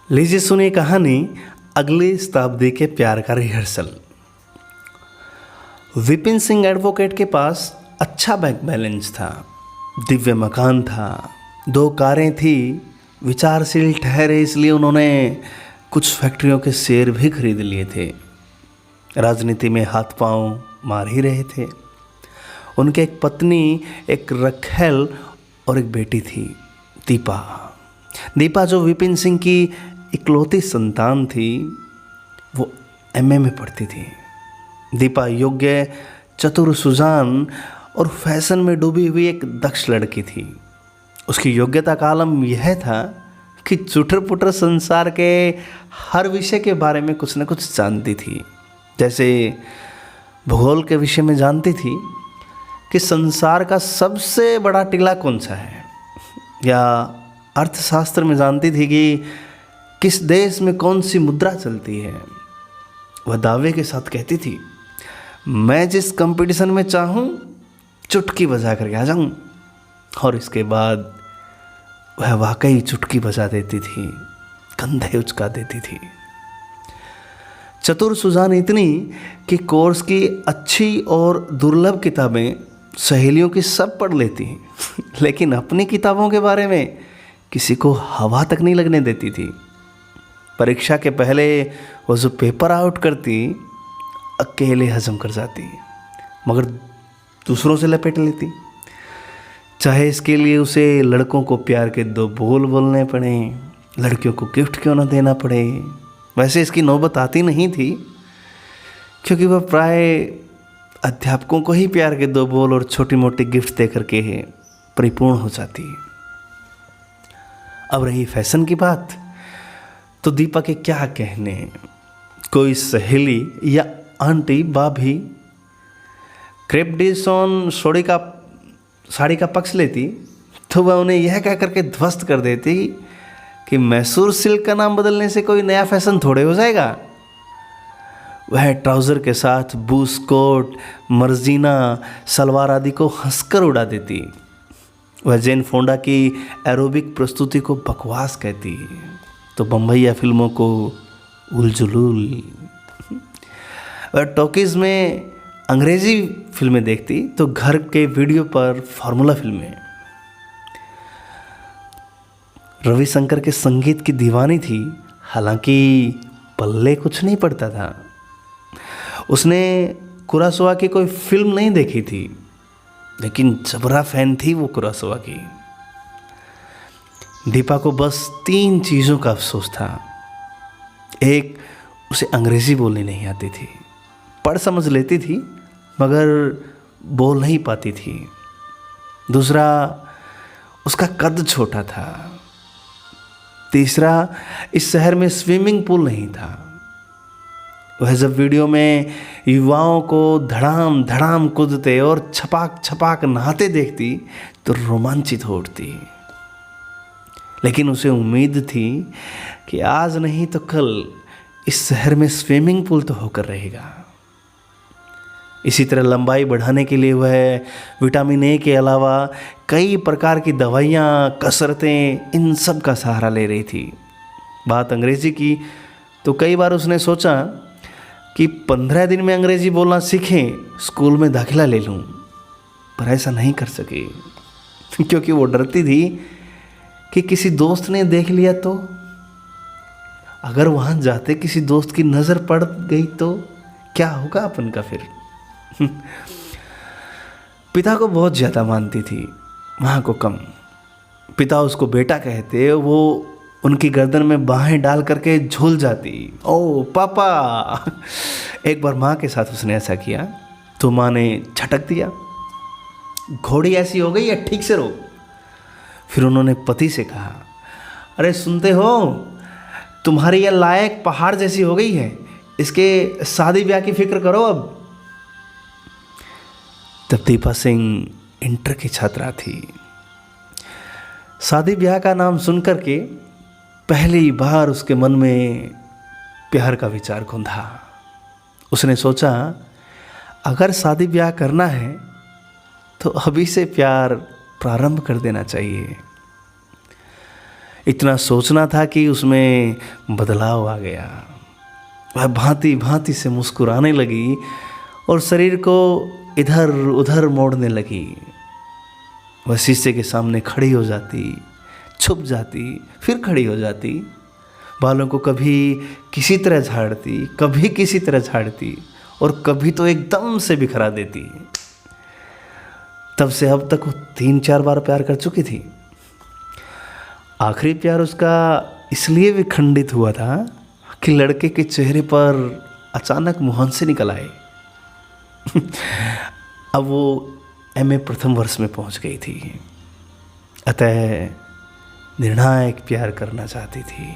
लीजिए सुनिए कहानी अगली शताब्दी के प्यार का रिहर्सल। विपिन सिंह एडवोकेट के पास अच्छा बैंक बैलेंस था, दिव्य मकान था, 2 कारें थी। विचारशील ठहरे इसलिए उन्होंने कुछ फैक्ट्रियों के शेयर भी खरीद लिए थे। राजनीति में हाथ पांव मार ही रहे थे। उनके एक पत्नी, एक रखेल और एक बेटी थी, दीपा जो विपिन सिंह की इकलौती संतान थी। वो एमए में पढ़ती थी। दीपा योग्य, चतुर, सुजान और फैशन में डूबी हुई एक दक्ष लड़की थी। उसकी योग्यता का आलम यह था कि चुटर पुटर संसार के हर विषय के बारे में कुछ न कुछ जानती थी। जैसे भूगोल के विषय में जानती थी कि संसार का सबसे बड़ा टीला कौन सा है, या अर्थशास्त्र में जानती थी कि किस देश में कौन सी मुद्रा चलती है। वह दावे के साथ कहती थी, मैं जिस कंपटीशन में चाहूँ चुटकी बजा करके आ जाऊँ। और इसके बाद वह वाकई चुटकी बजा देती थी, कंधे उचका देती थी। चतुर सुजान इतनी कि कोर्स की अच्छी और दुर्लभ किताबें सहेलियों की सब पढ़ लेती, लेकिन अपनी किताबों के बारे में किसी को हवा तक नहीं लगने देती थी। परीक्षा के पहले वो जो पेपर आउट करती, अकेले हजम कर जाती, मगर दूसरों से लपेट लेती, चाहे इसके लिए उसे लड़कों को प्यार के 2 बोल बोलने पड़े, लड़कियों को गिफ्ट क्यों ना देना पड़े। वैसे इसकी नौबत आती नहीं थी, क्योंकि वह प्राय अध्यापकों को ही प्यार के 2 बोल और छोटी मोटी गिफ्ट दे करके परिपूर्ण हो जाती। अब रही फैशन की बात, तो दीपा के क्या कहने। कोई सहेली या आंटी भाभी क्रेप डिज़ाइन साड़ी का पक्ष लेती, तो वह उन्हें यह कह करके ध्वस्त कर देती कि मैसूर सिल्क का नाम बदलने से कोई नया फैशन थोड़े हो जाएगा। वह ट्राउज़र के साथ बूस कोट, मर्जीना, सलवार आदि को हंसकर उड़ा देती। वह जेन फोंडा की एरोबिक प्रस्तुति को बकवास कहती, तो बम्बईया फिल्मों को उलझुलूल। वह टॉकीज़ में अंग्रेज़ी फिल्में देखती, तो घर के वीडियो पर फार्मूला फिल्में। रविशंकर के संगीत की दीवानी थी, हालांकि पल्ले कुछ नहीं पड़ता था। उसने कुरासोवा की कोई फिल्म नहीं देखी थी, लेकिन जबरा फैन थी वो कुरासोवा की। दीपा को बस 3 चीज़ों का अफसोस था। एक, उसे अंग्रेज़ी बोलनी नहीं आती थी, पढ़ समझ लेती थी मगर बोल नहीं पाती थी। दूसरा, उसका कद छोटा था। तीसरा, इस शहर में स्विमिंग पूल नहीं था। वह जब वीडियो में युवाओं को धड़ाम धड़ाम कूदते और छपाक छपाक नहाते देखती तो रोमांचित हो उठती। लेकिन उसे उम्मीद थी कि आज नहीं तो कल इस शहर में स्विमिंग पूल तो होकर रहेगा। इसी तरह लंबाई बढ़ाने के लिए वह विटामिन ए के अलावा कई प्रकार की दवाइयाँ, कसरतें, इन सब का सहारा ले रही थी। बात अंग्रेज़ी की तो कई बार उसने सोचा कि 15 दिन में अंग्रेज़ी बोलना सीखें, स्कूल में दाखिला ले लूँ, पर ऐसा नहीं कर सकी, क्योंकि वो डरती थी कि किसी दोस्त ने देख लिया तो, अगर वहाँ जाते किसी दोस्त की नज़र पड़ गई तो क्या होगा अपन का फिर। पिता को बहुत ज़्यादा मानती थी, माँ को कम। पिता उसको बेटा कहते, वो उनकी गर्दन में बाहें डाल करके झूल जाती, ओ पापा। एक बार माँ के साथ उसने ऐसा किया तो माँ ने झटक दिया, घोड़ी ऐसी हो गई है, ठीक से रो। फिर उन्होंने पति से कहा, अरे सुनते हो, तुम्हारी यह लायक पहाड़ जैसी हो गई है, इसके शादी ब्याह की फिक्र करो अब। तब दीपा सिंह इंटर की छात्रा थी। शादी ब्याह का नाम सुनकर के पहली बार उसके मन में प्यार का विचार घुंधा। उसने सोचा, अगर शादी ब्याह करना है तो अभी से प्यार प्रारंभ कर देना चाहिए। इतना सोचना था कि उसमें बदलाव आ गया। वह भांति भांति से मुस्कुराने लगी और शरीर को इधर उधर मोड़ने लगी। वह शीशे के सामने खड़ी हो जाती, छुप जाती, फिर खड़ी हो जाती, बालों को कभी किसी तरह झाड़ती, कभी किसी तरह झाड़ती और कभी तो एकदम से बिखरा देती। तब से अब तक वो 3-4 बार प्यार कर चुकी थी। आखिरी प्यार उसका इसलिए भी खंडित हुआ था कि लड़के के चेहरे पर अचानक मुहां से निकल आए। अब वो एमए प्रथम वर्ष में पहुंच गई थी, अतः निर्णायक प्यार करना चाहती थी,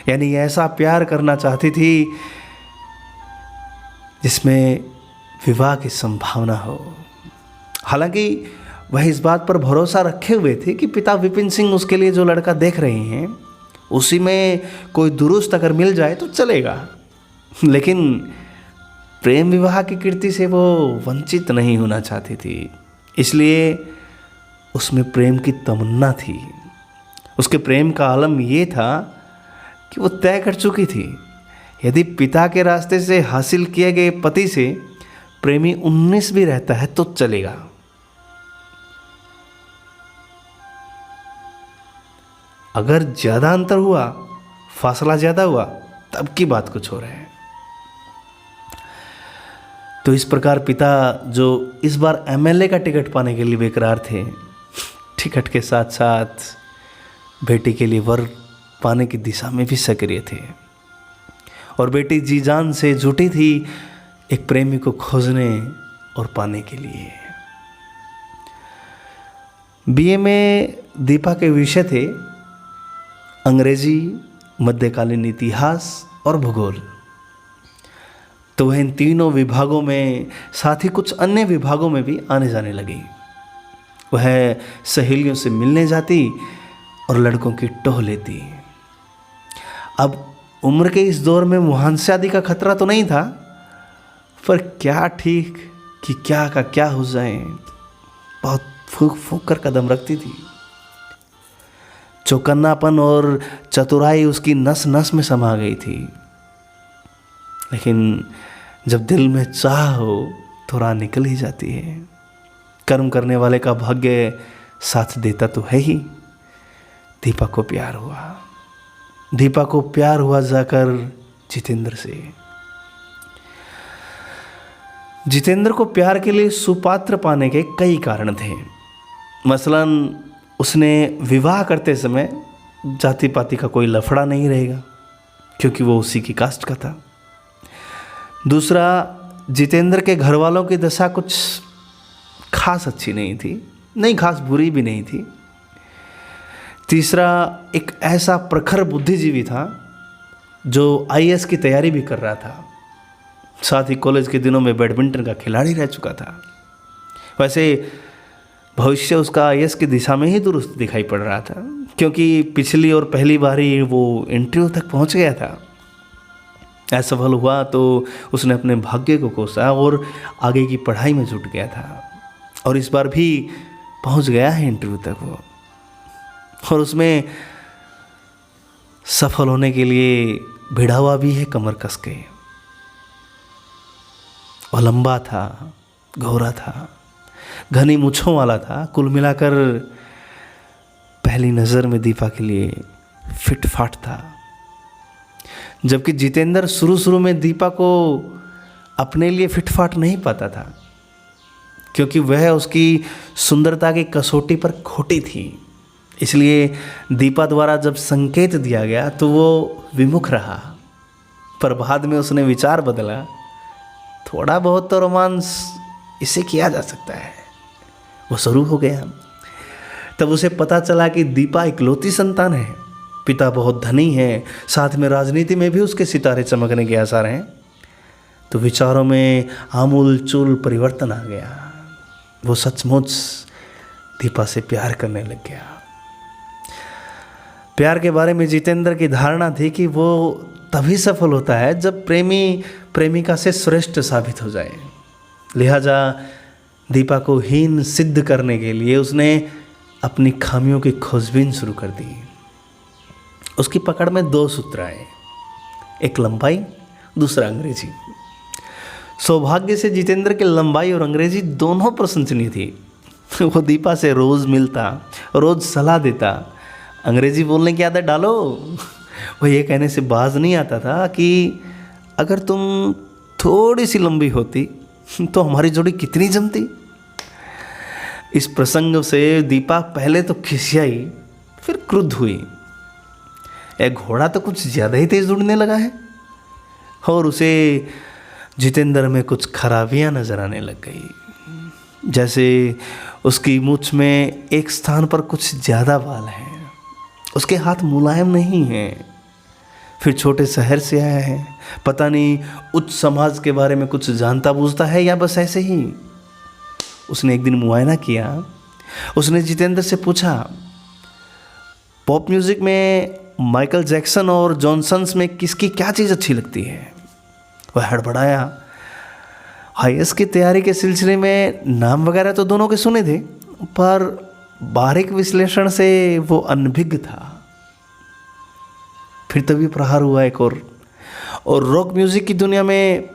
यानी ऐसा प्यार करना चाहती थी जिसमें विवाह की संभावना हो। हालांकि वह इस बात पर भरोसा रखे हुए थे कि पिता विपिन सिंह उसके लिए जो लड़का देख रहे हैं उसी में कोई दुरुस्त अगर मिल जाए तो चलेगा, लेकिन प्रेम विवाह की कीर्ति से वो वंचित नहीं होना चाहती थी। इसलिए उसमें प्रेम की तमन्ना थी। उसके प्रेम का आलम ये था कि वो तय कर चुकी थी, यदि पिता के रास्ते से हासिल किए गए पति से प्रेमी 19 भी रहता है तो चलेगा। अगर ज़्यादा अंतर हुआ, फासला ज़्यादा हुआ, तब की बात कुछ हो रहा है। तो इस प्रकार पिता, जो इस बार एमएलए का टिकट पाने के लिए बेकरार थे, टिकट के साथ साथ बेटी के लिए वर पाने की दिशा में भी सक्रिय थे। और बेटी जी जान से जुटी थी एक प्रेमी को खोजने और पाने के लिए। बीए में दीपा के विषय थे अंग्रेजी, मध्यकालीन इतिहास और भूगोल। तो वह इन तीनों विभागों में, साथ ही कुछ अन्य विभागों में भी आने जाने लगी। वह सहेलियों से मिलने जाती और लड़कों की टोह लेती। अब उम्र के इस दौर में मुहांसे आदि का खतरा तो नहीं था, पर क्या ठीक कि क्या का क्या हो जाए, बहुत फूक फूक कर कदम रखती थी। चौकन्नापन और चतुराई उसकी नस नस में समा गई थी। लेकिन जब दिल में चाह हो तो राह निकल ही जाती है। कर्म करने वाले का भाग्य साथ देता तो है ही। दीपा को प्यार हुआ। दीपा को प्यार हुआ जाकर जितेंद्र से। जितेंद्र को प्यार के लिए सुपात्र पाने के कई कारण थे। मसलन उसने विवाह करते समय जाति पाति का कोई लफड़ा नहीं रहेगा, क्योंकि वो उसी की कास्ट का था। दूसरा, जितेंद्र के घर वालों की दशा कुछ खास अच्छी नहीं थी, नहीं खास बुरी भी नहीं थी। तीसरा, एक ऐसा प्रखर बुद्धिजीवी था जो आईएएस की तैयारी भी कर रहा था, साथ ही कॉलेज के दिनों में बैडमिंटन का खिलाड़ी रह चुका था। वैसे भविष्य उसका आईएएस की दिशा में ही दुरुस्त दिखाई पड़ रहा था, क्योंकि पिछली और पहली बार ही वो इंटरव्यू तक पहुंच गया था। असफल हुआ तो उसने अपने भाग्य को कोसा और आगे की पढ़ाई में जुट गया था, और इस बार भी पहुंच गया है इंटरव्यू तक वो, और उसमें सफल होने के लिए भिड़ा हुआ भी है कमर कस के। वह लंबा था, गोरा था, घनी मूंछों वाला था। कुल मिलाकर पहली नज़र में दीपा के लिए फिट फाट था। जबकि जितेंद्र शुरू में दीपा को अपने लिए फिट फाट नहीं पाता था, क्योंकि वह उसकी सुंदरता की कसौटी पर खोटी थी। इसलिए दीपा द्वारा जब संकेत दिया गया तो वो विमुख रहा। पर बाद में उसने विचार बदला, थोड़ा बहुत तो रोमांस इसे किया जा सकता है। वो शुरू हो गया। तब उसे पता चला कि दीपा इकलौती संतान है, पिता बहुत धनी है, साथ में राजनीति में भी उसके सितारे चमकने के आसार हैं। तो विचारों में आमूल चूल परिवर्तन आ गया। वो सचमुच दीपा से प्यार करने लग गया। प्यार के बारे में जितेंद्र की धारणा थी कि वो तभी सफल होता है जब प्रेमी प्रेमिका से श्रेष्ठ साबित हो जाए। लिहाजा दीपा को हीन सिद्ध करने के लिए उसने अपनी खामियों की खोजबीन शुरू कर दी। उसकी पकड़ में 2 सूत्र आए, एक लंबाई, दूसरा अंग्रेजी। सौभाग्य से जितेंद्र की लंबाई और अंग्रेजी दोनों प्रशंसनीय थी। वो दीपा से रोज़ मिलता, रोज़ सलाह देता, अंग्रेजी बोलने की आदत डालो। वो ये कहने से बाज नहीं आता था कि अगर तुम थोड़ी सी लंबी होती तो हमारी जोड़ी कितनी जमती। इस प्रसंग से दीपा पहले तो खिसियाई, फिर क्रुद्ध हुई। एक घोड़ा तो कुछ ज़्यादा ही तेज़ उड़ने लगा है, और उसे जितेंद्र में कुछ खराबियां नजर आने लग गई। जैसे उसकी मूंछ में एक स्थान पर कुछ ज़्यादा बाल हैं, उसके हाथ मुलायम नहीं हैं, फिर छोटे शहर से आया है, पता नहीं उच्च समाज के बारे में कुछ जानता बूझता है या बस ऐसे ही। उसने एक दिन मुआयना किया। उसने जितेंद्र से पूछा, पॉप म्यूज़िक में माइकल जैक्सन और जॉनसन्स में किसकी क्या चीज़ अच्छी लगती है? वह हड़बड़ाया। आईएएस की तैयारी के सिलसिले में नाम वगैरह तो दोनों के सुने थे, पर बारीक विश्लेषण से वो अनभिज्ञ था। फिर तभी प्रहार हुआ एक और रॉक म्यूज़िक की दुनिया में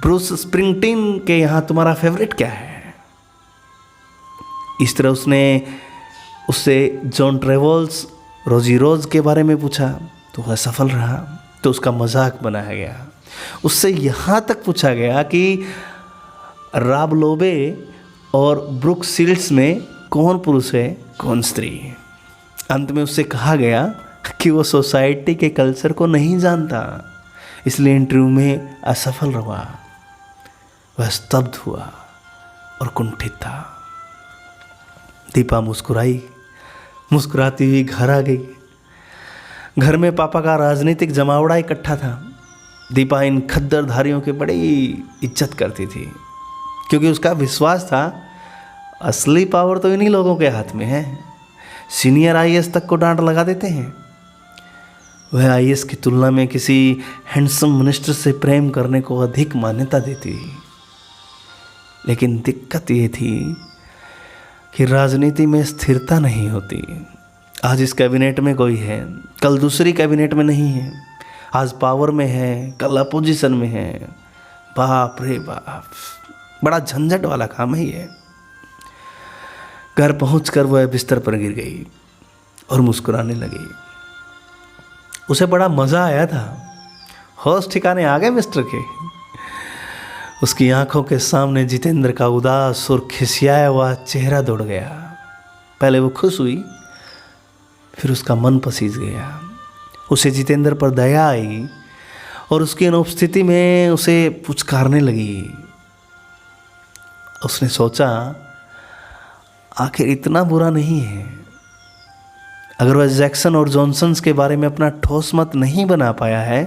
ब्रूस स्प्रिंगटीन के यहाँ तुम्हारा फेवरेट क्या है? इस तरह उसने उससे जॉन ट्रेवल्स, रोजी रोज के बारे में पूछा, तो वह सफल रहा, तो उसका मजाक बनाया गया। उससे यहाँ तक पूछा गया कि रॉब लोबे और ब्रूक सील्ड्स में कौन पुरुष है कौन स्त्री। अंत में उससे कहा गया कि वो सोसाइटी के कल्चर को नहीं जानता, इसलिए इंटरव्यू में असफल रहा। वह स्तब्ध हुआ और कुंठित था। दीपा मुस्कुराई, मुस्कुराती हुई घर आ गई। घर में पापा का राजनीतिक जमावड़ा इकट्ठा था। दीपा इन खद्दरधारियों की बड़ी इज्जत करती थी, क्योंकि उसका विश्वास था असली पावर तो इन्हीं लोगों के हाथ में है। सीनियर आईएएस तक को डांट लगा देते हैं। वह आईएएस की तुलना में किसी हैंडसम मिनिस्टर से प्रेम करने को अधिक मान्यता देती। लेकिन दिक्कत ये थी कि राजनीति में स्थिरता नहीं होती। आज इस कैबिनेट में कोई है, कल दूसरी कैबिनेट में नहीं है। आज पावर में है, कल अपोजिशन में है। बाप रे बाप, बड़ा झंझट वाला काम है ये। घर पहुंचकर वह बिस्तर पर गिर गई और मुस्कुराने लगी। उसे बड़ा मज़ा आया था। होश ठिकाने आ गए मिस्टर के। उसकी आंखों के सामने जितेंद्र का उदास और खिसियाया हुआ चेहरा दौड़ गया। पहले वो खुश हुई, फिर उसका मन पसीज गया। उसे जितेंद्र पर दया आई और उसकी अनुपस्थिति में उसे पुचकारने लगी। उसने सोचा, आखिर इतना बुरा नहीं है। अगर वह जैक्सन और जॉनसन्स के बारे में अपना ठोस मत नहीं बना पाया है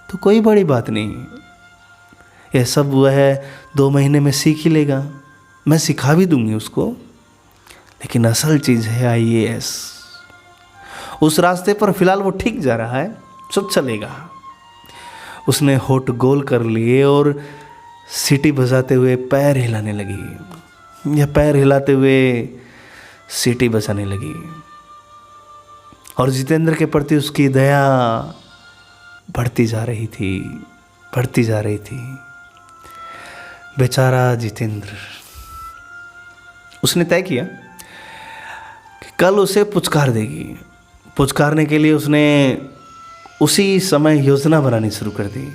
तो कोई बड़ी बात नहीं। यह सब वह 2 महीने में सीख ही लेगा। मैं सिखा भी दूंगी उसको। लेकिन असल चीज़ है आईएएस। उस रास्ते पर फिलहाल वो ठीक जा रहा है, सब चलेगा। उसने होठ गोल कर लिए और सीटी बजाते हुए पैर हिलाने लगी। यह पैर हिलाते हुए सीटी बजाने लगी और जितेंद्र के प्रति उसकी दया बढ़ती जा रही थी, बढ़ती जा रही थी। बेचारा जितेंद्र। उसने तय किया कि कल उसे पुचकार देगी। पुचकारने के लिए उसने उसी समय योजना बनानी शुरू कर दी।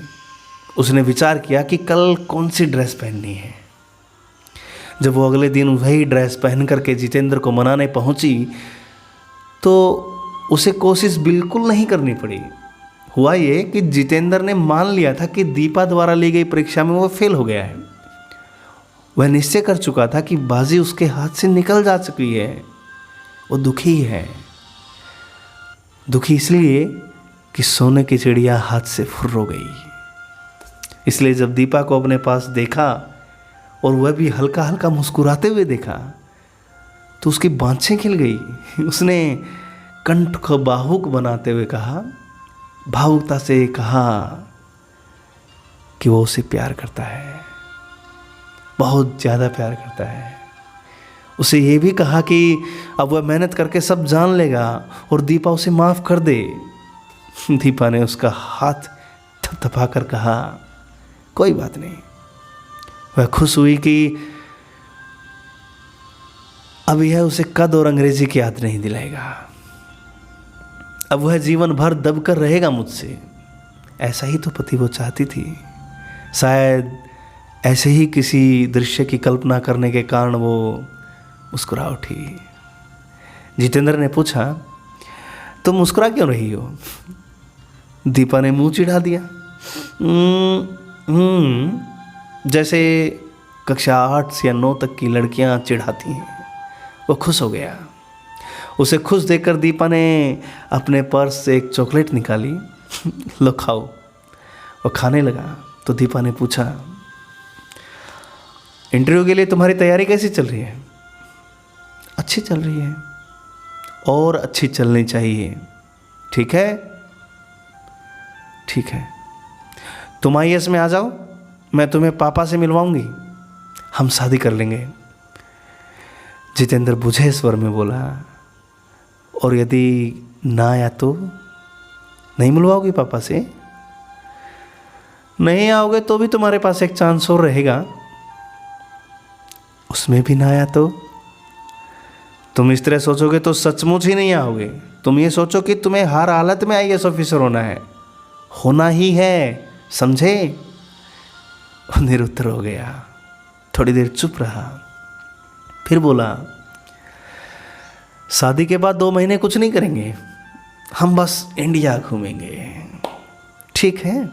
उसने विचार किया कि कल कौन सी ड्रेस पहननी है। जब वो अगले दिन वही ड्रेस पहन करके जितेंद्र को मनाने पहुंची तो उसे कोशिश बिल्कुल नहीं करनी पड़ी। हुआ ये कि जितेंद्र ने मान लिया था कि दीपा द्वारा ली गई परीक्षा में वो फेल हो गया है। वह निश्चय कर चुका था कि बाजी उसके हाथ से निकल जा चुकी है। वो दुखी है। दुखी इसलिए कि सोने की चिड़िया हाथ से फुर्र हो गई। इसलिए जब दीपा को अपने पास देखा और वह भी हल्का हल्का मुस्कुराते हुए देखा तो उसकी बाँछें खिल गई। उसने कंठ को भावुक बनाते हुए कहा, भावुकता से कहा कि वो उसे प्यार करता है, बहुत ज़्यादा प्यार करता है। उसे ये भी कहा कि अब वह मेहनत करके सब जान लेगा और दीपा उसे माफ़ कर दे। दीपा ने उसका हाथ थपथपा कर कहा, कोई बात नहीं। वह खुश हुई कि अब यह उसे कद और अंग्रेजी की याद नहीं दिलाएगा। अब वह जीवन भर दबकर रहेगा मुझसे। ऐसा ही तो पति वो चाहती थी। शायद ऐसे ही किसी दृश्य की कल्पना करने के कारण वो मुस्कुरा उठी। जितेंद्र ने पूछा, तुम मुस्कुरा क्यों रही हो? दीपा ने मुंह चिढ़ा दिया। जैसे कक्षा 8 या 9 तक की लड़कियां चिढ़ाती हैं। वो खुश हो गया। उसे खुश देखकर दीपा ने अपने पर्स से एक चॉकलेट निकाली। लो खाओ। वो खाने लगा तो दीपा ने पूछा, इंटरव्यू के लिए तुम्हारी तैयारी कैसी चल रही है? अच्छी चल रही है, और अच्छी चलनी चाहिए। ठीक है, ठीक है। तुम IAS में आ जाओ, मैं तुम्हें पापा से मिलवाऊंगी, हम शादी कर लेंगे। जितेंद्र बुझे स्वर में बोला, और यदि ना आया तो? नहीं मिलवाओगी पापा से? नहीं आओगे तो भी तुम्हारे पास एक चांस और रहेगा। उसमें भी ना आया तो? तुम इस तरह सोचोगे तो सचमुच ही नहीं आओगे। तुम ये सोचो कि तुम्हें हर हालत में IAS ऑफिसर होना है, होना ही है, समझे? वो निरुत्तर हो गया। थोड़ी देर चुप रहा, फिर बोला, शादी के बाद 2 महीने कुछ नहीं करेंगे, हम बस इंडिया घूमेंगे। ठीक है,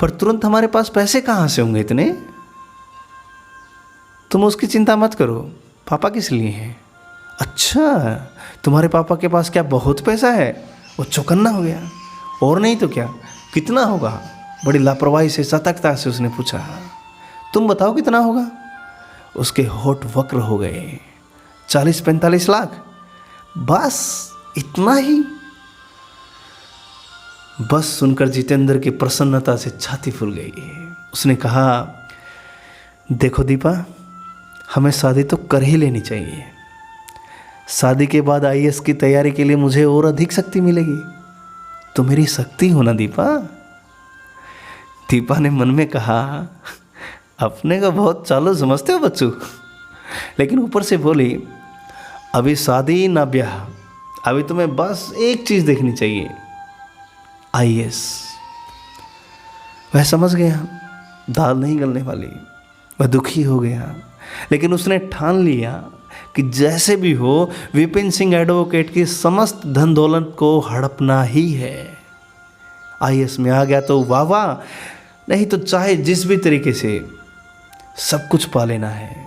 पर तुरंत हमारे पास पैसे कहाँ से होंगे इतने? तुम उसकी चिंता मत करो, पापा किस लिए हैं? अच्छा, तुम्हारे पापा के पास क्या बहुत पैसा है? वो चौकन्ना हो गया। और नहीं तो क्या, कितना होगा? बड़ी लापरवाही से, सतर्कता से उसने पूछा। तुम बताओ कितना होगा? उसके होठ वक्र हो गए। 40-45 लाख? बस इतना ही? बस सुनकर जितेंद्र की प्रसन्नता से छाती फूल गई। उसने कहा, देखो दीपा, हमें शादी तो कर ही लेनी चाहिए। शादी के बाद IAS की तैयारी के लिए मुझे और अधिक शक्ति मिलेगी। तो मेरी शक्ति हो ना दीपा? दीपा ने मन में कहा, अपने को बहुत चालू समझते हो बच्चू। लेकिन ऊपर से बोली, अभी शादी ना ब्याह, अभी तुम्हें बस एक चीज़ देखनी चाहिए, IAS। वह समझ गया दाल नहीं गलने वाली। वह दुखी हो गया, लेकिन उसने ठान लिया कि जैसे भी हो विपिन सिंह एडवोकेट की समस्त धन दौलत को हड़पना ही है। IAS में आ गया तो वाह वाह, नहीं तो चाहे जिस भी तरीके से सब कुछ पा लेना है।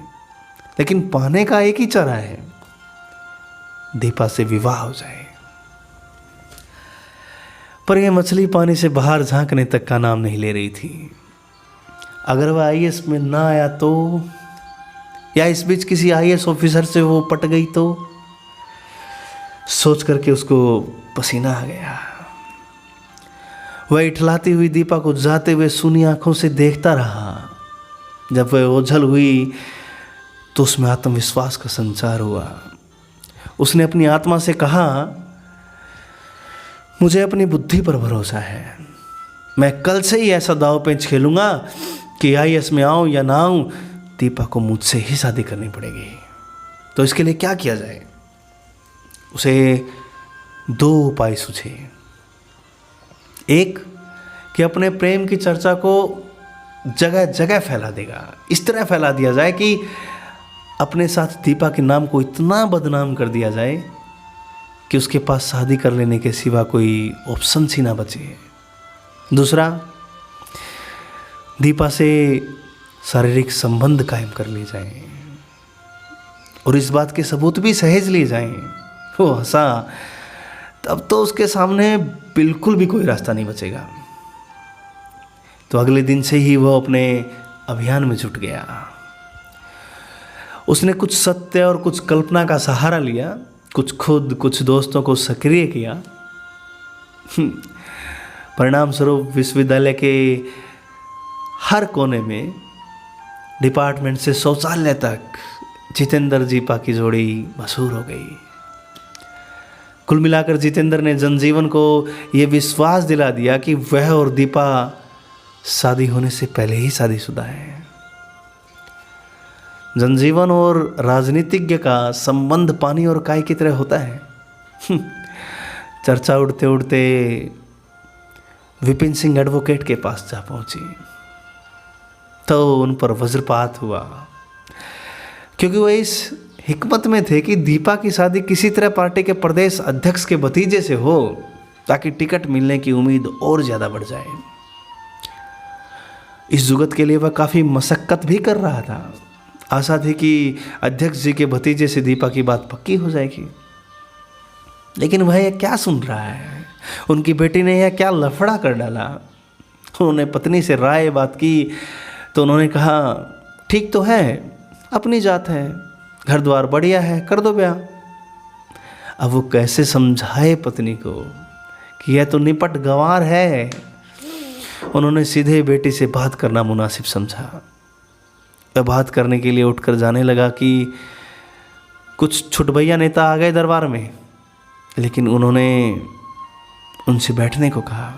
लेकिन पाने का एक ही चारा है, दीपा से विवाह हो जाए। पर यह मछली पानी से बाहर झांकने तक का नाम नहीं ले रही थी। अगर वह IAS में ना आया तो, या इस बीच किसी IAS ऑफिसर से वो पट गई तो, सोच करके उसको पसीना आ गया। वह इठलाती हुई दीपा को जाते हुए सूनी आंखों से देखता रहा। जब वह ओझल हुई तो उसमें आत्मविश्वास का संचार हुआ। उसने अपनी आत्मा से कहा, मुझे अपनी बुद्धि पर भरोसा है। मैं कल से ही ऐसा दाव पेंच खेलूंगा कि IAS में आऊं या ना आऊं, दीपा को मुझसे ही शादी करनी पड़ेगी। तो इसके लिए क्या किया जाए? उसे 2 उपाय सूझे। एक, कि अपने प्रेम की चर्चा को जगह जगह फैला देगा। इस तरह फैला दिया जाए कि अपने साथ दीपा के नाम को इतना बदनाम कर दिया जाए कि उसके पास शादी कर लेने के सिवा कोई ऑप्शन ही ना बचे। दूसरा, दीपा से शारीरिक संबंध कायम कर लिए जाएं और इस बात के सबूत भी सहेज लिए जाएं। वो हंसा। तब तो उसके सामने बिल्कुल भी कोई रास्ता नहीं बचेगा। तो अगले दिन से ही वो अपने अभियान में जुट गया। उसने कुछ सत्य और कुछ कल्पना का सहारा लिया, कुछ खुद, कुछ दोस्तों को सक्रिय किया। परिणाम स्वरूप विश्वविद्यालय के हर कोने में, डिपार्टमेंट से शौचालय तक, जितेंद्र दीपा की जोड़ी मशहूर हो गई। कुल मिलाकर जितेंद्र ने जनजीवन को ये विश्वास दिला दिया कि वह और दीपा शादी होने से पहले ही शादीशुदा है। जनजीवन और राजनीतिज्ञ का संबंध पानी और काय की तरह होता है। चर्चा उड़ते उड़ते विपिन सिंह एडवोकेट के पास जा पहुंची तो उन पर वज्रपात हुआ, क्योंकि वह इस हिकमत में थे कि दीपा की शादी किसी तरह पार्टी के प्रदेश अध्यक्ष के भतीजे से हो ताकि टिकट मिलने की उम्मीद और ज़्यादा बढ़ जाए। इस जुगत के लिए वह काफ़ी मशक्कत भी कर रहा था। आशा थी कि अध्यक्ष जी के भतीजे से दीपा की बात पक्की हो जाएगी, लेकिन वह यह क्या सुन रहा है। उनकी बेटी ने यह क्या लफड़ा कर डाला। उन्होंने पत्नी से राय बात की तो उन्होंने कहा, ठीक तो है, अपनी जात है, घर द्वार बढ़िया है, कर दो ब्याह। अब वो कैसे समझाए पत्नी को कि यह तो निपट गंवार है। उन्होंने सीधे बेटी से बात करना मुनासिब समझा। वह बात करने के लिए उठकर जाने लगा कि कुछ छुटभैया नेता आ गए दरबार में, लेकिन उन्होंने उनसे बैठने को कहा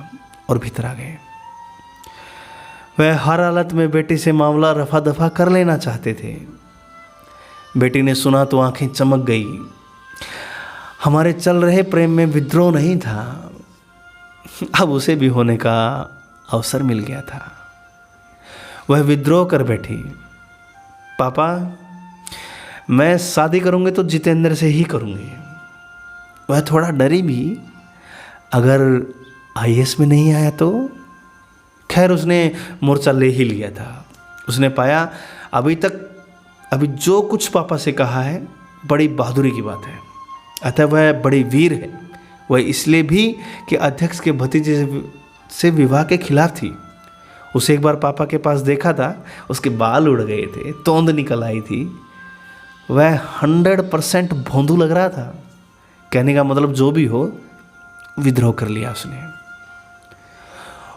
और भीतर आ गए। वह हर हालत में बेटी से मामला रफा दफा कर लेना चाहते थे। बेटी ने सुना तो आंखें चमक गई। हमारे चल रहे प्रेम में विद्रोह नहीं था, अब उसे भी होने का अवसर मिल गया था। वह विद्रोह कर बैठी, पापा मैं शादी करूंगी तो जितेंद्र से ही करूंगी। वह थोड़ा डरी भी, अगर आईएएस में नहीं आया तो। खैर उसने मोर्चा ले ही लिया था। उसने पाया अभी जो कुछ पापा से कहा है बड़ी बहादुरी की बात है, अतः वह बड़ी वीर है। वह इसलिए भी कि अध्यक्ष के भतीजे से विवाह के खिलाफ थी। उसे एक बार पापा के पास देखा था, उसके बाल उड़ गए थे, तोंद निकल आई थी। वह 100% भोंदू लग रहा था। कहने का मतलब जो भी हो, विद्रोह कर लिया उसने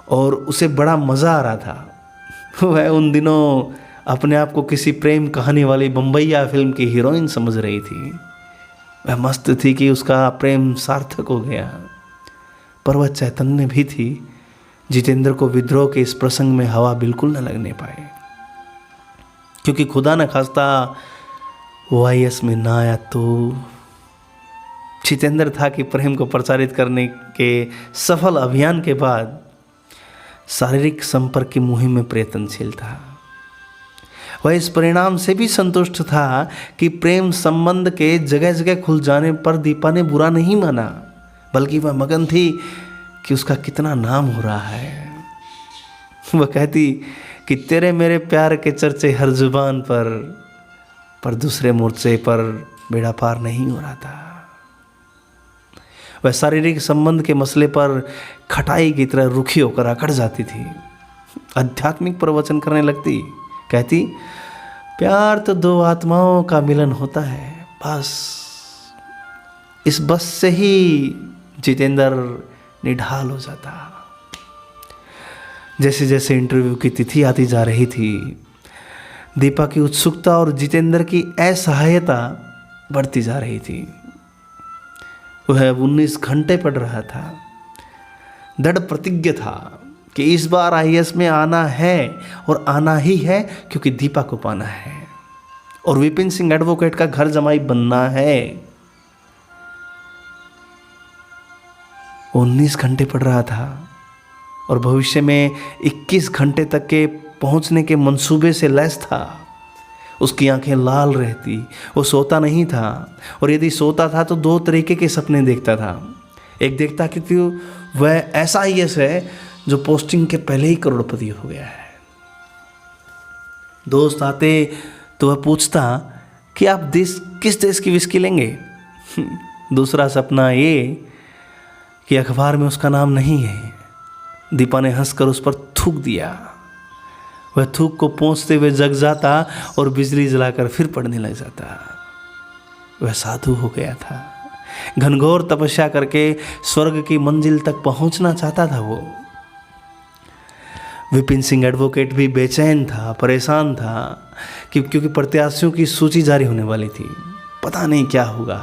और उसे बड़ा मज़ा आ रहा था। वह उन दिनों अपने आप को किसी प्रेम कहानी वाली बम्बैया फिल्म की हीरोइन समझ रही थी। वह मस्त थी कि उसका प्रेम सार्थक हो गया, पर वह चैतन्य भी थी। जितेंद्र को विद्रोह के इस प्रसंग में हवा बिल्कुल न लगने पाए, क्योंकि खुदा न खास्ता वो आईएएस में ना आया तो। जितेंद्र था कि प्रेम को प्रचारित करने के सफल अभियान के बाद शारीरिक संपर्क की मुहिम में प्रयत्नशील था। वह इस परिणाम से भी संतुष्ट था कि प्रेम संबंध के जगह जगह खुल जाने पर दीपा ने बुरा नहीं माना, बल्कि वह मगन थी कि उसका कितना नाम हो रहा है। वह कहती कि तेरे मेरे प्यार के चर्चे हर जुबान पर दूसरे मोर्चे पर बेड़ा पार नहीं हो रहा था। वह शारीरिक संबंध के मसले पर खटाई की तरह रुखी होकर अकड़ जाती थी। आध्यात्मिक प्रवचन करने लगती, कहती प्यार तो दो आत्माओं का मिलन होता है, बस इस बस से ही जितेंद्र निढाल हो जाता। जैसे जैसे इंटरव्यू की तिथि आती जा रही थी, दीपा की उत्सुकता और जितेंद्र की असहायता बढ़ती जा रही थी। वह 19 घंटे पढ़ रहा था, दृढ़ प्रतिज्ञ था कि इस बार आईएएस में आना है और आना ही है, क्योंकि दीपा को पाना है और विपिन सिंह एडवोकेट का घर जमाई बनना है। 19 घंटे पढ़ रहा था और भविष्य में 21 घंटे तक के पहुंचने के मंसूबे से लैस था। उसकी आंखें लाल रहती, वो सोता नहीं था, और यदि सोता था तो 2 तरीके के सपने देखता था। एक देखता कि वह ऐसा आईएएस है जो पोस्टिंग के पहले ही करोड़पति हो गया है। दोस्त आते तो वह पूछता कि आप किस देश की विस्की लेंगे। दूसरा सपना ये कि अखबार में उसका नाम नहीं है। दीपा ने हंसकर उस पर थूक दिया। वह थूक को पहुंचते हुए जग जाता और बिजली जलाकर फिर पढ़ने लग जाता। वह साधु हो गया था। घनघोर तपस्या करके स्वर्ग की मंजिल तक पहुंचना चाहता था वो। विपिन सिंह एडवोकेट भी बेचैन था, परेशान था, क्योंकि प्रत्याशियों की सूची जारी होने वाली थी। पता नहीं क्या होगा।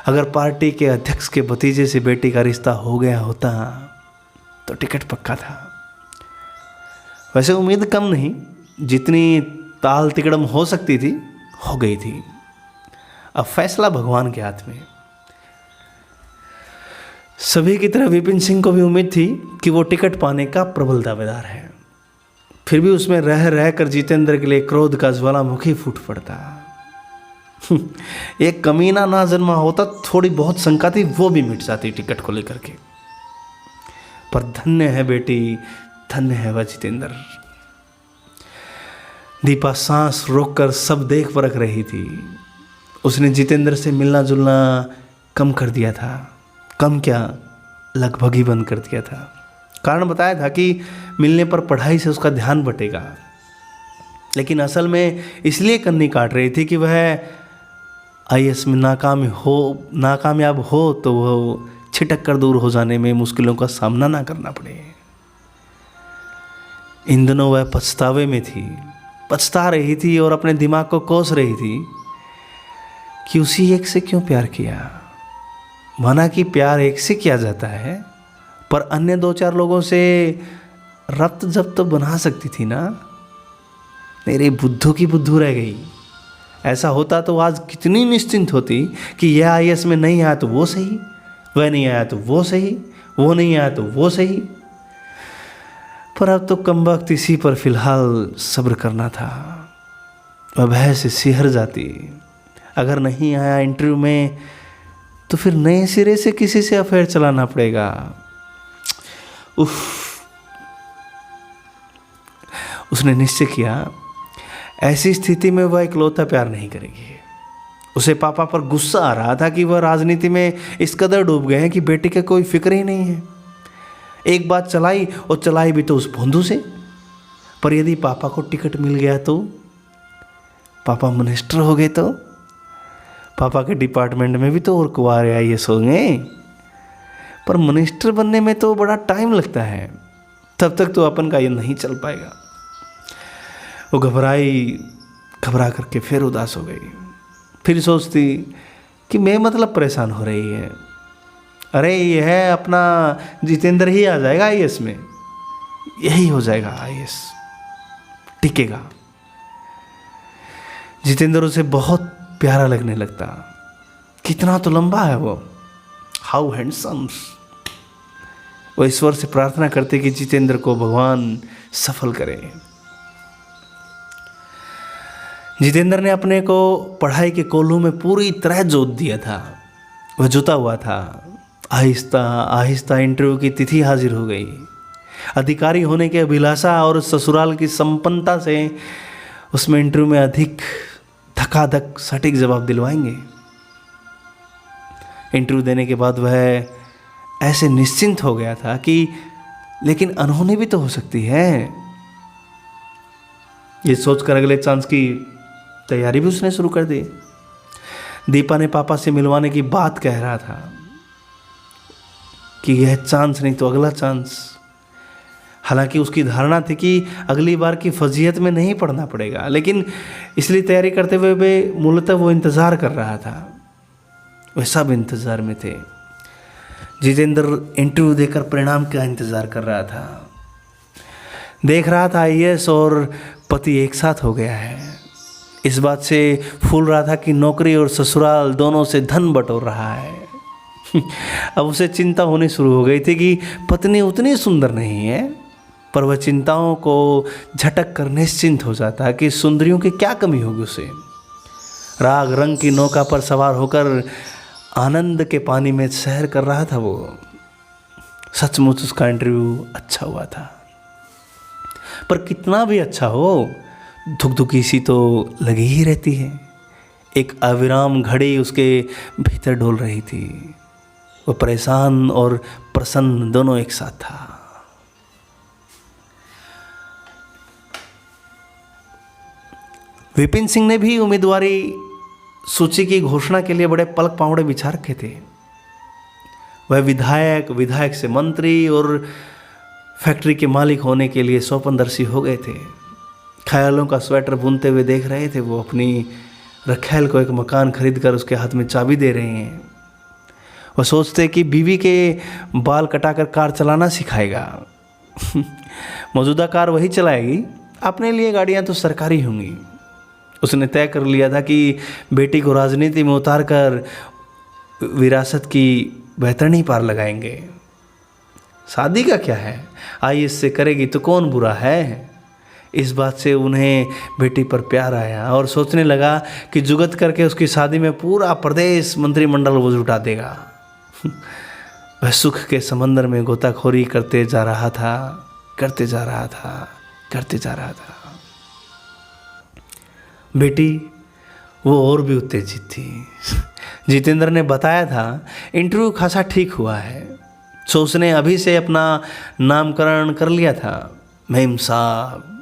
अगर पार्टी के अध्यक्ष के भतीजे से बेटी का रिश्ता हो गया होता तो टिकट पक्का था। वैसे उम्मीद कम नहीं, जितनी ताल तिकड़म हो सकती थी हो गई थी। अब फैसला भगवान के हाथ में। सभी की तरह विपिन सिंह को भी उम्मीद थी कि वो टिकट पाने का प्रबल दावेदार है। फिर भी उसमें रह रह कर जितेंद्र के लिए क्रोध का ज्वालामुखी फूट पड़ता। एक कमीना ना जन्मा होता, थोड़ी बहुत शंका थी वो भी मिट जाती टिकट को लेकर के। पर धन्य है बेटी, धन्य है वह जितेंद्र। दीपा सांस रोककर सब देख परख रही थी। उसने जितेंद्र से मिलना जुलना कम कर दिया था। कम क्या, लगभग ही बंद कर दिया था। कारण बताया था कि मिलने पर पढ़ाई से उसका ध्यान बटेगा, लेकिन असल में इसलिए कन्नी काट रही थी कि वह आईएएस में नाकामयाब हो तो वह छिटक कर दूर हो जाने में मुश्किलों का सामना ना करना पड़े। इन दिनों वह पछतावे में थी, पछता रही थी और अपने दिमाग को कोस रही थी कि उसी एक से क्यों प्यार किया। माना कि प्यार एक से किया जाता है, पर अन्य 2-4 लोगों से रब्त जब्त तो बना सकती थी ना। मेरी बुद्धू की बुद्धू रह गई। ऐसा होता तो आज कितनी निश्चिंत होती कि यह आईएएस में नहीं आया तो वो सही, वह नहीं आया तो वो सही, वो नहीं आया तो वो सही। पर अब तो कमबख्त इसी पर फिलहाल सब्र करना था। वह भय से सिहर जाती। अगर नहीं आया इंटरव्यू में तो फिर नए सिरे से किसी से अफेयर चलाना पड़ेगा। उफ। उसने निश्चय किया ऐसी स्थिति में वह इकलौता प्यार नहीं करेगी। उसे पापा पर गुस्सा आ रहा था कि वह राजनीति में इस कदर डूब गए हैं कि बेटे का कोई फिक्र ही नहीं है। एक बात चलाई और चलाई भी तो उस भोंदू से। पर यदि पापा को टिकट मिल गया तो, पापा मिनिस्टर हो गए तो, पापा के डिपार्टमेंट में भी तो और कुंवारे आईएएस होंगे। पर मिनिस्टर बनने में तो बड़ा टाइम लगता है, तब तक तो अपन का ये नहीं चल पाएगा। वो घबरा करके फिर उदास हो गई। फिर सोचती कि मैं मतलब परेशान हो रही है। अरे ये है अपना जितेंद्र ही आ जाएगा आईएएस में, यही हो जाएगा आईएएस, टिकेगा। जितेंद्र उसे बहुत प्यारा लगने लगता। कितना तो लंबा है वो, हाउ हैंडसम। वो ईश्वर से प्रार्थना करते कि जितेंद्र को भगवान सफल करे। जितेंद्र ने अपने को पढ़ाई के कोल्हू में पूरी तरह जोत दिया था। वह जुटा हुआ था। आहिस्ता आहिस्ता इंटरव्यू की तिथि हाजिर हो गई। अधिकारी होने की अभिलाषा और ससुराल की संपन्नता से उसमें इंटरव्यू में अधिक धकाधक सटीक जवाब दिलवाएंगे। इंटरव्यू देने के बाद वह ऐसे निश्चिंत हो गया था कि लेकिन अनहोनी भी तो हो सकती है। ये सोचकर अगले चांस की तैयारी भी उसने शुरू कर दी। दीपा ने पापा से मिलवाने की बात कह रहा था कि यह चांस नहीं तो अगला चांस। हालांकि उसकी धारणा थी कि अगली बार की फजीहत में नहीं पढ़ना पड़ेगा, लेकिन इसलिए तैयारी करते हुए वे मूलतः वो इंतज़ार कर रहा था। वे सब इंतज़ार में थे। जितेंद्र इंटरव्यू देकर परिणाम का इंतज़ार कर रहा था। देख रहा था आईएएस और पति एक साथ हो गया है। इस बात से फूल रहा था कि नौकरी और ससुराल दोनों से धन बटोर रहा है। अब उसे चिंता होनी शुरू हो गई थी कि पत्नी उतनी सुंदर नहीं है, पर वह चिंताओं को झटक कर निश्चिंत हो जाता कि सुंदरियों की क्या कमी होगी उसे। राग रंग की नौका पर सवार होकर आनंद के पानी में सैर कर रहा था वो। सचमुच उसका इंटरव्यू अच्छा हुआ था, पर कितना भी अच्छा हो, धुकधुकी सी तो लगी ही रहती है। एक अविराम घड़ी उसके भीतर डोल रही थी। वह परेशान और प्रसन्न दोनों एक साथ था। विपिन सिंह ने भी उम्मीदवारी सूची की घोषणा के लिए बड़े पलक पावड़े बिछा रखे थे। वह विधायक से मंत्री और फैक्ट्री के मालिक होने के लिए स्वप्नदर्शी हो गए थे। ख्यालों का स्वेटर बुनते हुए देख रहे थे वो अपनी रखैल को एक मकान खरीदकर उसके हाथ में चाबी दे रहे हैं। वह सोचते कि बीवी के बाल कटाकर कार चलाना सिखाएगा। मौजूदा कार वही चलाएगी, अपने लिए गाड़ियां तो सरकारी होंगी। उसने तय कर लिया था कि बेटी को राजनीति में उतार कर विरासत की बेहतरनी पार लगाएंगे। शादी का क्या है, आईएएस से करेगी तो कौन बुरा है। इस बात से उन्हें बेटी पर प्यार आया और सोचने लगा कि जुगत करके उसकी शादी में पूरा प्रदेश मंत्रिमंडल वो जुटा देगा। वह सुख के समंदर में गोताखोरी करते जा रहा था, करते जा रहा था, करते जा रहा था। बेटी वो और भी उत्तेजित थी। जितेंद्र ने बताया था इंटरव्यू खासा ठीक हुआ है, सो उसने अभी से अपना नामकरण कर लिया था, मेम साहब।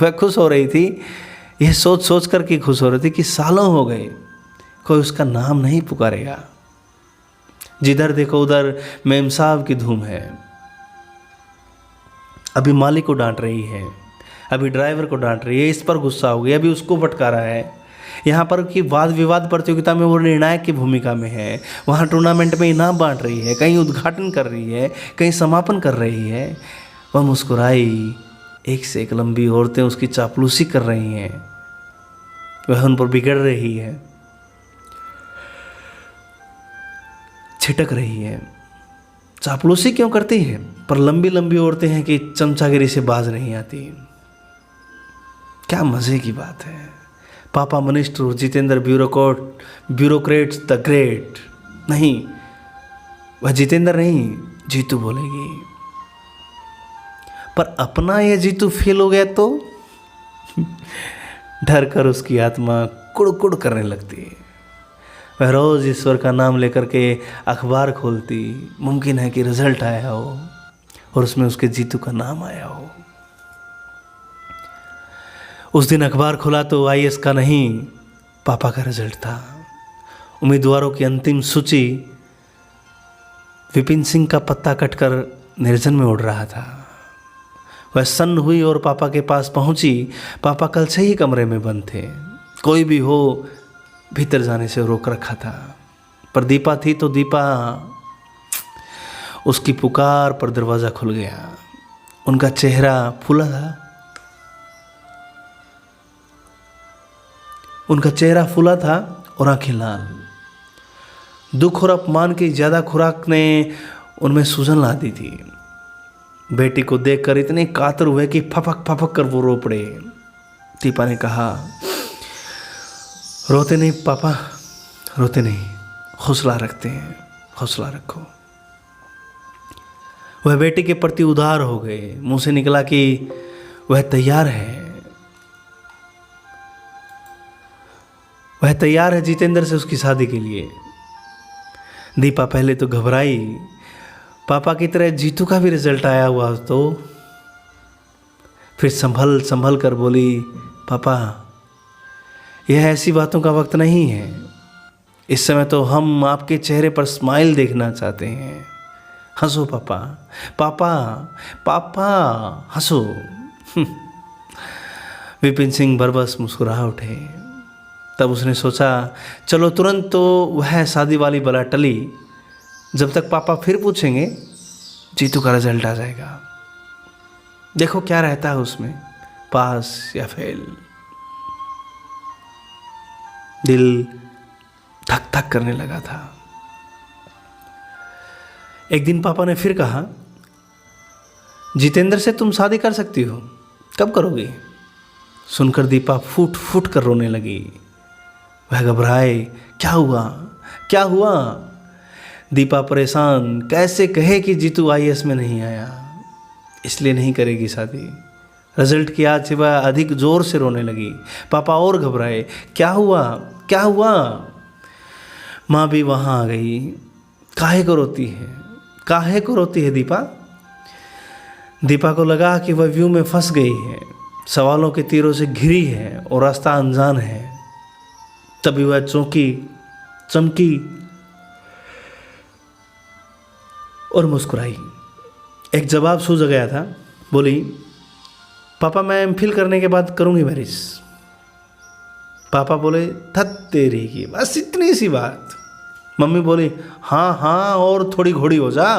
वह खुश हो रही थी, यह सोच सोच कर के खुश हो रही थी कि सालों हो गए कोई उसका नाम नहीं पुकारेगा। जिधर देखो उधर मेम साहब की धूम है। अभी मालिक को डांट रही है, अभी ड्राइवर को डांट रही है, इस पर गुस्सा हो गया, अभी उसको फटका रहा है। यहाँ पर की वाद विवाद प्रतियोगिता में वो निर्णायक की भूमिका में है, वहाँ टूर्नामेंट में इनाम बांट रही है, कहीं उद्घाटन कर रही है, कहीं समापन कर रही है। वह मुस्कुराई, एक से एक लंबी औरतें उसकी चापलूसी कर रही हैं, वह उन पर बिगड़ रही है, छिटक रही है। चापलूसी क्यों करती है, पर लंबी लंबी औरतें हैं कि चमचागिरी से बाज नहीं आती। क्या मजे की बात है। पापा minister, Jitendra bureaucrats the great. नहीं, वह जितेंद्र नहीं, जीतू बोलेगी। पर अपना यह जीतू फेल हो गया तो डर कर उसकी आत्मा कुड़कुड़ करने लगती है। वह रोज ईश्वर का नाम लेकर के अखबार खोलती, मुमकिन है कि रिजल्ट आया हो और उसमें उसके जीतू का नाम आया हो। उस दिन अखबार खोला तो आईएएस का नहीं, पापा का रिजल्ट था। उम्मीदवारों की अंतिम सूची विपिन सिंह का पत्ता कटकर निर्जन में उड़ रहा था। वह सन्न हुई और पापा के पास पहुंची। पापा कल से ही कमरे में बंद थे, कोई भी हो भीतर जाने से रोक रखा था। पर दीपा थी तो दीपा, उसकी पुकार पर दरवाज़ा खुल गया। उनका चेहरा फूला था, उनका चेहरा फूला था और आंखें लाल। दुख और अपमान की ज़्यादा खुराक ने उनमें सूजन ला दी थी। बेटी को देखकर इतने कातर हुए कि फपक फपक कर वो रो पड़े। दीपा ने कहा, रोते नहीं पापा, रोते नहीं, हौसला रखते हैं, हौसला रखो। वह बेटी के प्रति उदार हो गए। मुंह से निकला कि वह तैयार है, वह तैयार है जितेंद्र से उसकी शादी के लिए। दीपा पहले तो घबराई, पापा की तरह जीतू का भी रिजल्ट आया हुआ तो। फिर संभल संभल कर बोली, पापा यह ऐसी बातों का वक्त नहीं है, इस समय तो हम आपके चेहरे पर स्माइल देखना चाहते हैं। हंसो पापा, पापा पापा हंसो। विपिन सिंह बरबस मुस्कुरा उठे। तब उसने सोचा, चलो तुरंत तो वह शादी वाली बला टली, जब तक पापा फिर पूछेंगे जीतू का रिजल्ट आ जाएगा, देखो क्या रहता है उसमें, पास या फेल। दिल धक धक करने लगा था। एक दिन पापा ने फिर कहा, जितेंद्र से तुम शादी कर सकती हो, कब करोगे? सुनकर दीपा फूट फूट कर रोने लगी। वह घबराए, क्या हुआ, क्या हुआ? दीपा परेशान, कैसे कहे कि जीतू आईएएस में नहीं आया, इसलिए नहीं करेगी शादी। रिजल्ट की याद से वह अधिक जोर से रोने लगी। पापा और घबराए, क्या हुआ, क्या हुआ? माँ भी वहाँ आ गई। काहे को रोती है, काहे को रोती है दीपा? दीपा को लगा कि वह व्यू में फंस गई है, सवालों के तीरों से घिरी है और रास्ता अनजान है। तभी वह चमकी और मुस्कुराई। एक जवाब सूझ गया था। बोली, पापा मैं एमफिल करने के बाद करूँगी मैरिज। पापा बोले, थत तेरी की, बस इतनी सी बात। मम्मी बोली, हाँ हाँ और थोड़ी घोड़ी हो जा।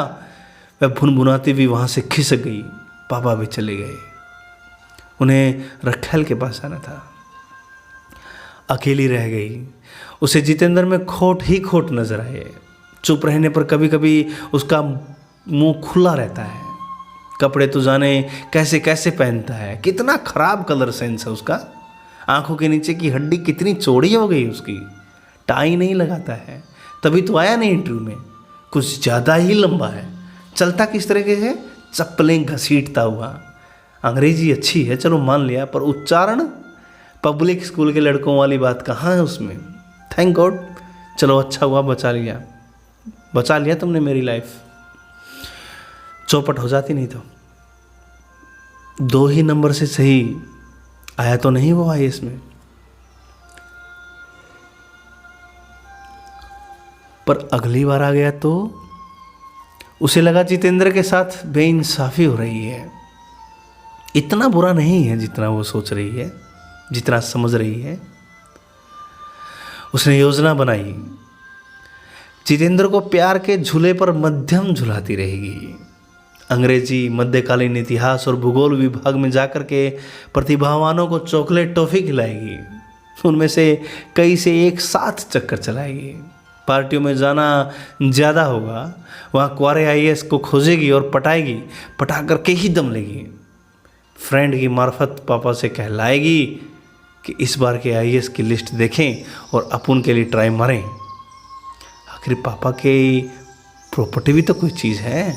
वह भुनभुनाती भी वहाँ से खिसक गई। पापा भी चले गए। उन्हें रखेल के पास आना था। अकेली रह गई। उसे जितेंद्र में खोट ही खोट नजर आए। चुप रहने पर कभी कभी उसका मुंह खुला रहता है। कपड़े तो जाने कैसे कैसे पहनता है, कितना खराब कलर सेंस है उसका। आंखों के नीचे की हड्डी कितनी चौड़ी हो गई उसकी। टाई नहीं लगाता है, तभी तो आया नहीं इंटरव्यू में। कुछ ज़्यादा ही लंबा है। चलता किस तरीके से, चप्पलें घसीटता हुआ। अंग्रेजी अच्छी है चलो मान लिया, पर उच्चारण पब्लिक स्कूल के लड़कों वाली बात कहाँ है उसमें। थैंक गॉड, चलो अच्छा हुआ बचा लिया तुमने मेरी लाइफ। चौपट हो जाती नहीं तो। 2 ही नंबर से सही आया तो नहीं वो IAS में। पर अगली बार आ गया तो उसे लगा जितेंद्र के साथ बेइंसाफी हो रही है। इतना बुरा नहीं है जितना वो सोच रही है, जितना समझ रही है। उसने योजना बनाई, जितेंद्र को प्यार के झूले पर मध्यम झुलाती रहेगी। अंग्रेजी, मध्यकालीन इतिहास और भूगोल विभाग में जाकर के प्रतिभावानों को चॉकलेट टॉफी खिलाएगी। उनमें से कई से एक साथ चक्कर चलाएगी। पार्टियों में जाना ज़्यादा होगा। वहाँ कुंवारे IAS को खोजेगी और पटाएगी। पटा करके ही दम लेगी। फ्रेंड की मार्फत पापा से कहलाएगी कि इस बार के IAS की लिस्ट देखें और अपन के लिए ट्राई मारें। आखिर पापा के प्रॉपर्टी भी तो कोई चीज़ है।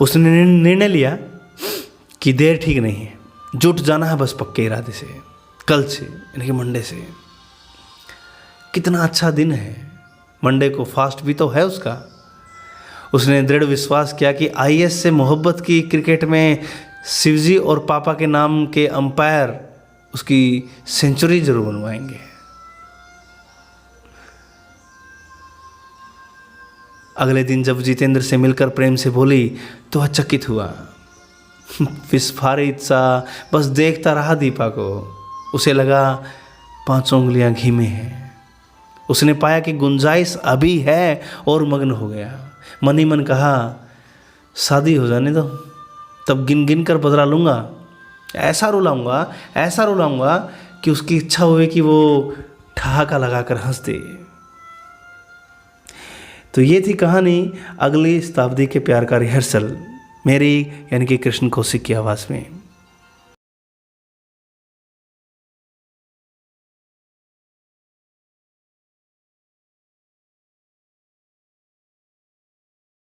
उसने निर्णय लिया कि देर ठीक नहीं है, जुट जाना है बस पक्के इरादे से। कल से यानी कि मंडे से। कितना अच्छा दिन है, मंडे को फास्ट भी तो है उसका। उसने दृढ़ विश्वास किया कि IAS से मोहब्बत की क्रिकेट में शिवजी और पापा के नाम के अंपायर उसकी सेंचुरी जरूर बनवाएंगे। अगले दिन जब जितेंद्र से मिलकर प्रेम से बोली तो वह चकित हुआ। विस्फारित सा बस देखता रहा दीपा को। उसे लगा 5 उंगलियां घी में हैं। उसने पाया कि गुंजाइश अभी है और मग्न हो गया। मन ही मन कहा, शादी हो जाने दो, तब गिन गिन कर बदला लूँगा। ऐसा रुलाऊंगा कि उसकी इच्छा हुए कि वो ठहाका लगाकर हंस दे। तो ये थी कहानी अगली शताब्दी के प्यार का रिहर्सल, मेरी यानी कि कृष्ण कौशिक की आवाज़ में।